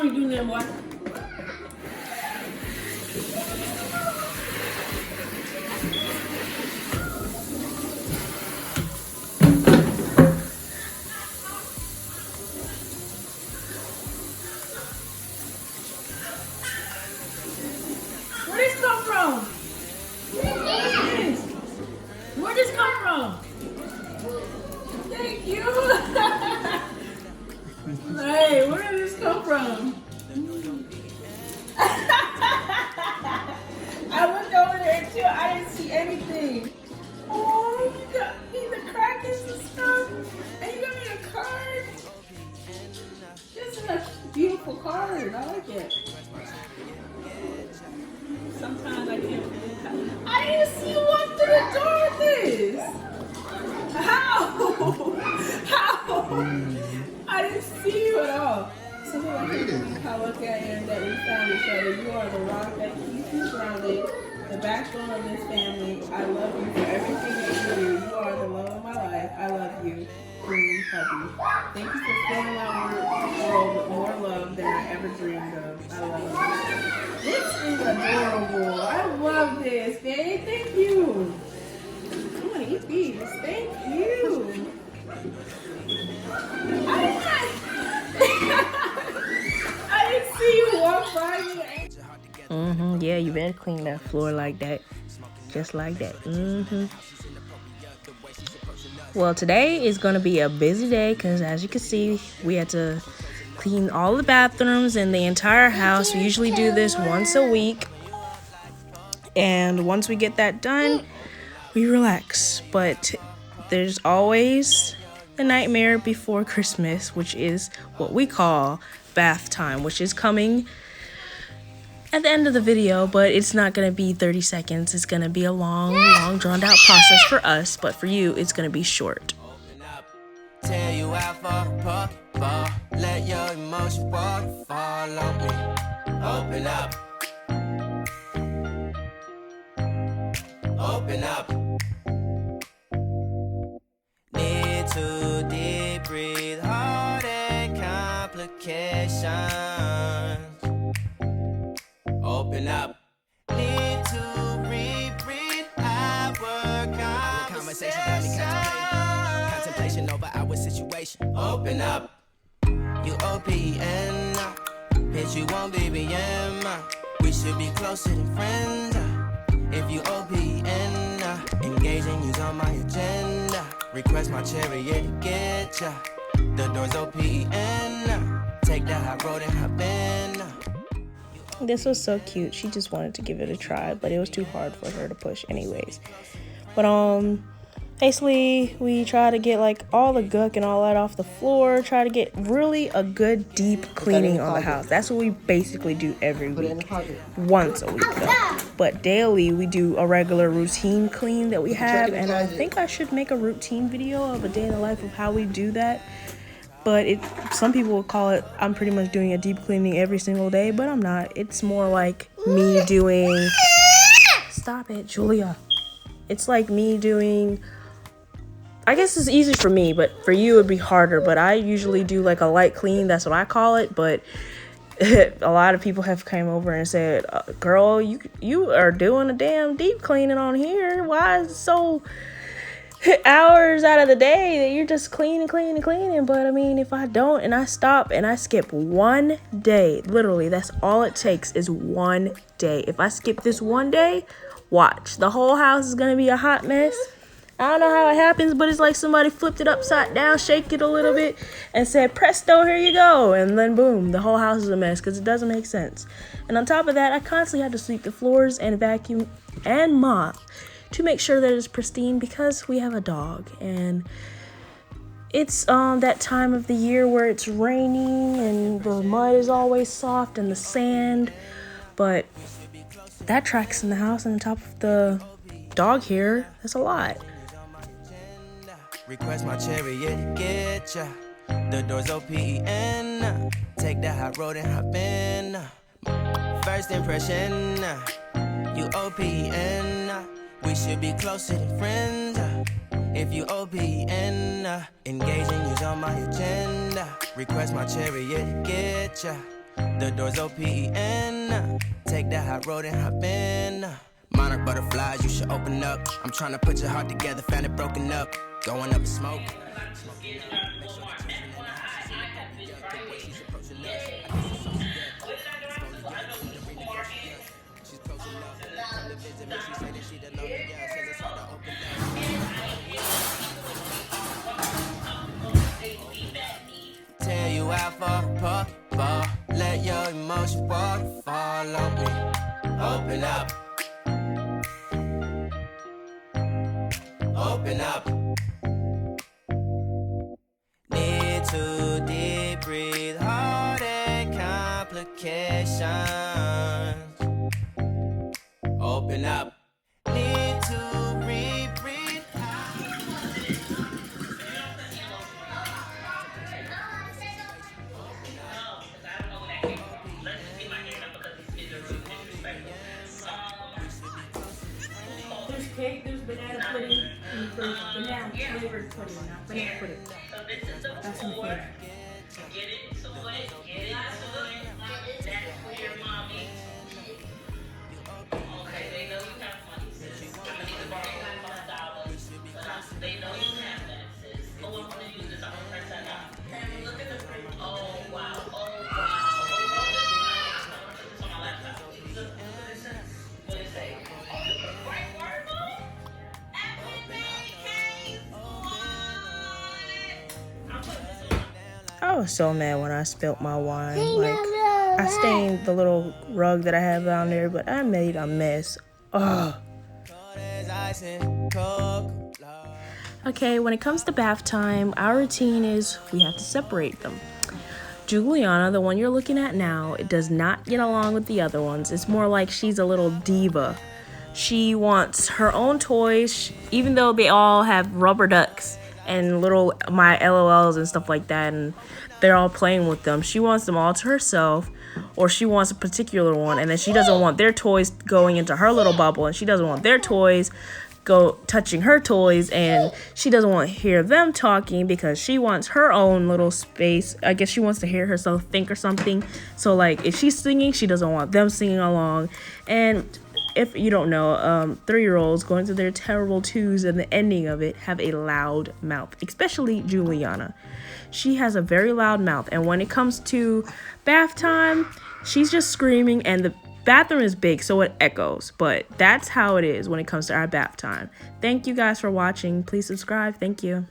you doing there, boy? Where this come from? Where this come from? Thank you. Hey, where did this come from? I looked over there too. I didn't see anything. Oh, you got me the crackers and stuff. And you got me a card. This is a beautiful card. I like it. Sometimes I can't. I didn't see you walk through the door with this. How? How? I didn't see you at all. Something like how lucky I am that we found each other. You are the rock that keeps me grounded, the backbone of this family. I love you for everything that you do. You are the love of my life. I love you. Hubby. Thank you for filling my world with more love than I ever dreamed of. I love you. This is adorable. I love this, babe. Thank you. I'm gonna eat these. Thank you. I didn't see you walk by me. Yeah, you better clean that floor like that. Just like that. Well, today is going to be a busy day because, as you can see, we had to clean all the bathrooms in the entire house. We usually do this once a week. And once we get that done, we relax. But there's always the nightmare before Christmas, which is what we call bath time, which is coming at the end of the video, but it's not going to be 30 seconds. It's going to be a long drawn out process for us, but for you, it's going to be short. Tell you out for puff, let your emotions waterfall on me. Open up. Open up. Need to deep breathe, heart and complications. Open up. Need to reread our conversation. Got me contemplation over our situation. Open up. You OPN. Bitch, you won't BBM. We should be closer than friends. If you OPN, engaging you's on my agenda. Request my chariot to get ya. The door's OPN. Take that high road and hop in. This was so cute. She just wanted to give it a try, but it was too hard for her to push anyways. But basically we try to get like all the gunk and all that off the floor, try to get really a good deep cleaning on the house. That's what we basically do every week. Once a week though. But daily we do a regular routine clean that we have, and I think I should make a routine video of a day in the life of how we do that. But some people will call it, I'm pretty much doing a deep cleaning every single day, but I'm not. It's more like me doing, stop it, Julia. It's like me doing, I guess it's easy for me, but for you it'd be harder. But I usually do like a light clean, that's what I call it. But a lot of people have come over and said, girl, you are doing a damn deep cleaning on here. Why is it so hours out of the day that you're just cleaning? But I mean, if I don't and I stop and I skip one day, literally that's all it takes is one day. If I skip this one day, watch, the whole house is gonna be a hot mess. I don't know how it happens, but it's like somebody flipped it upside down, shake it a little bit, and said, presto, here you go. And then boom, the whole house is a mess because it doesn't make sense. And on top of that, I constantly have to sweep the floors and vacuum and mop to make sure that it's pristine because we have a dog. And it's that time of the year where it's raining and the mud is always soft and the sand. But that tracks in the house and on top of the dog hair, that's a lot. Request my chariot to get ya. The door's OPN. Take that hot road and hop in. First impression, you OPN. We should be closer than friends. If you OPN, engaging you's on my agenda. Request my chariot to get ya. The door's open. Take that hot road and hop in. Monarch butterflies, you should open up. I'm trying to put your heart together, found it broken up. Going up in smoke. Tell you out for ball. Let your emotions waterfall on me. Open up. Open up. Need to deep breathe, heartache complications. Open up. Need to rebreathe. There's cake, there's banana pudding, and there's banana flavored pudding, not banana pudding. That's my favorite. Get into it. That's for your mommy. Okay, they know you have money, sis. I'm gonna need to borrow $5. They know you have that, sis. Oh, I'm gonna use this. I'm gonna press that out. And look at the print. Oh, wow. Oh, wow. I'm gonna put this on my laptop. Look what it says. What it say? Oh, you put a great word, Mom? I was so mad when I spilt my wine. Like, I stained the little rug that I have down there, but I made a mess. Ugh. Okay, when it comes to bath time, our routine is we have to separate them. Juliana, the one you're looking at now, it does not get along with the other ones. It's more like she's a little diva. She wants her own toys, even though they all have rubber ducks and little my LOLs and stuff like that, and they're all playing with them. She wants them all to herself, or she wants a particular one, and then she doesn't want their toys going into her little bubble, and she doesn't want their toys go touching her toys, and she doesn't want to hear them talking because she wants her own little space. I guess she wants to hear herself think or something. So like if she's singing, she doesn't want them singing along. And if you don't know, 3-year-olds going through their terrible twos and the ending of it have a loud mouth, especially Juliana. She has a very loud mouth, and when it comes to bath time, she's just screaming, and the bathroom is big, so it echoes. But that's how it is when it comes to our bath time. Thank you guys for watching. Please subscribe. Thank you.